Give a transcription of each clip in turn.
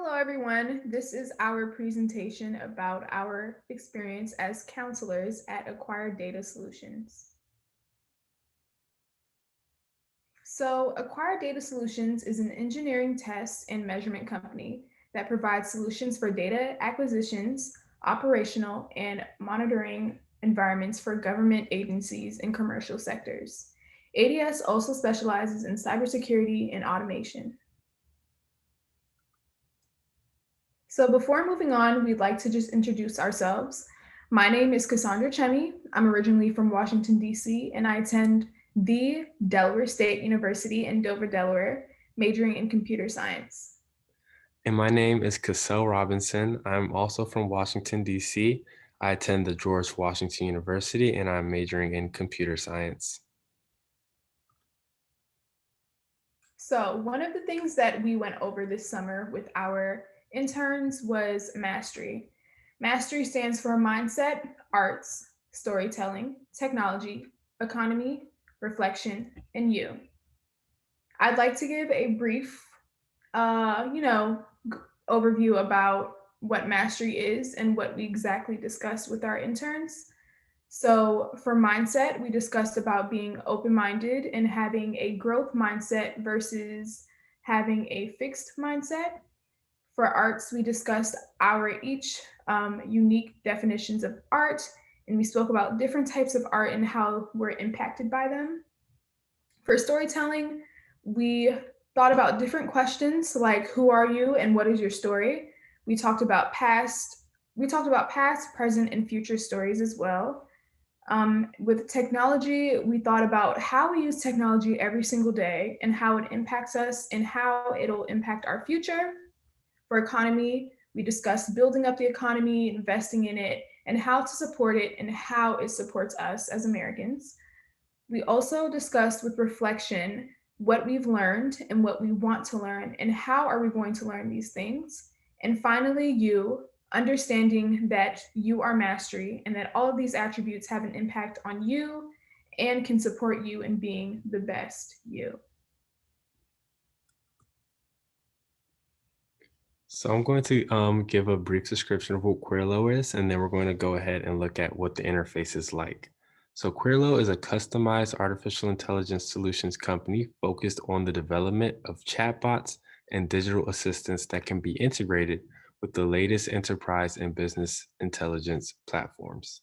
Hello, everyone. This is our presentation about our experience as counselors at Acquired Data Solutions. So, Acquired Data Solutions is an engineering test and measurement company that provides solutions for data acquisitions, operational, and monitoring environments for government agencies and commercial sectors. ADS also specializes in cybersecurity and automation. So before moving on, we'd like to just introduce ourselves. My name is Cassandra Chemi. I'm originally from Washington, D.C., and I attend the Delaware State University in Dover, Delaware, majoring in computer science. And my name is Cassell Robinson. I'm also from Washington, D.C. I attend the George Washington University and I'm majoring in computer science. So, one of the things that we went over this summer with our interns was mastery. Mastery stands for mindset, arts, storytelling, technology, economy, reflection, and you. I'd like to give a brief, uh, you know, overview about what mastery is and what we exactly discussed with our interns. So, for mindset, we discussed about being open minded and having a growth mindset versus having a fixed mindset. For arts, we discussed our each unique definitions of art, and we spoke about different types of art and how we're impacted by them. For storytelling, we thought about different questions like who are you and what is your story? We talked about past, present, and future stories as well. With technology, we thought about how we use technology every single day and how it impacts us and how it'll impact our future. For economy, we discussed building up the economy, investing in it, and how to support it and how it supports us as Americans. We also discussed with reflection what we've learned and what we want to learn and how are we going to learn these things. And finally, you understanding that you are mastery and that all of these attributes have an impact on you and can support you in being the best you. So I'm going to give a brief description of what Quirlo is, and then we're going to go ahead and look at what the interface is like. So Quirlo is a customized artificial intelligence solutions company focused on the development of chatbots and digital assistants that can be integrated with the latest enterprise and business intelligence platforms.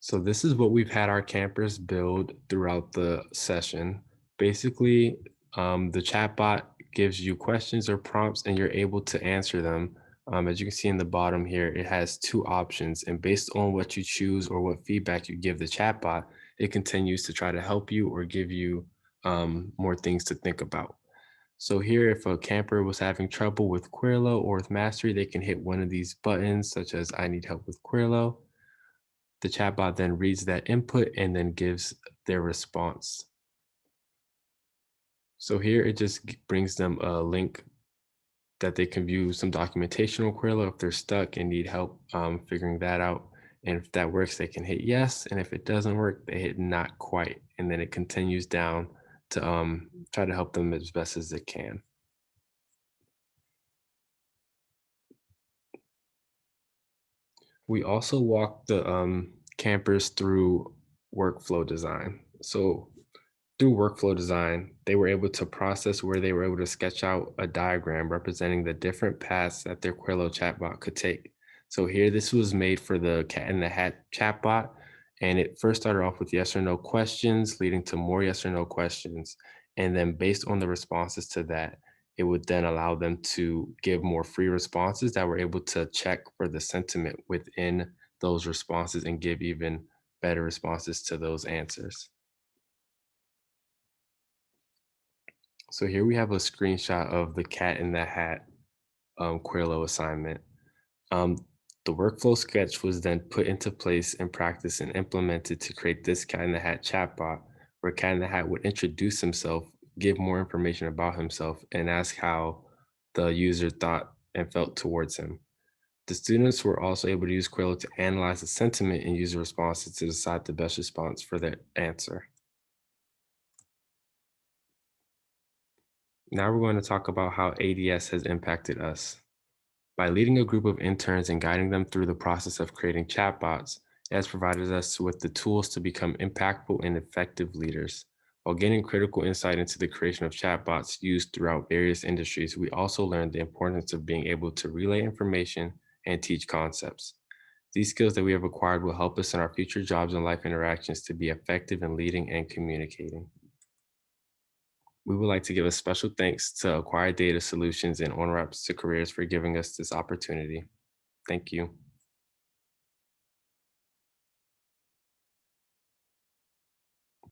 So this is what we've had our campers build throughout the session. Basically, the chatbot gives you questions or prompts and you're able to answer them. As you can see in the bottom here, it has two options. And based on what you choose or what feedback you give the chatbot, it continues to try to help you or give you more things to think about. So here, if a camper was having trouble with Quirlo or with Mastery, they can hit one of these buttons, such as I need help with Quirlo. The chatbot then reads that input and then gives their response. So here it just brings them a link that they can view some documentation on Quirlo if they're stuck and need help figuring that out. And if that works, they can hit yes. And if it doesn't work, they hit not quite. And then it continues down to try to help them as best as it can. We also walk the campers through workflow design. So through workflow design, they were able to process where they were able to sketch out a diagram representing the different paths that their Quillo chatbot could take. So here, this was made for the Cat in the Hat chatbot, and it first started off with yes or no questions, leading to more yes or no questions. And then based on the responses to that, it would then allow them to give more free responses that were able to check for the sentiment within those responses and give even better responses to those answers. So here we have a screenshot of the Cat in the Hat Quirlo assignment. Um, the workflow sketch was then put into place in practice and implemented to create this Cat in the Hat chatbot, where Cat in the Hat would introduce himself, give more information about himself, and ask how the user thought and felt towards him. The students were also able to use Quirlo to analyze the sentiment and user responses to decide the best response for their answer. Now we're going to talk about how ADS has impacted us. By leading a group of interns and guiding them through the process of creating chatbots, it has provided us with the tools to become impactful and effective leaders. While gaining critical insight into the creation of chatbots used throughout various industries, we also learned the importance of being able to relay information and teach concepts. These skills that we have acquired will help us in our future jobs and life interactions to be effective in leading and communicating. We would like to give a special thanks to Acquired Data Solutions and OnRaps to Careers for giving us this opportunity. Thank you.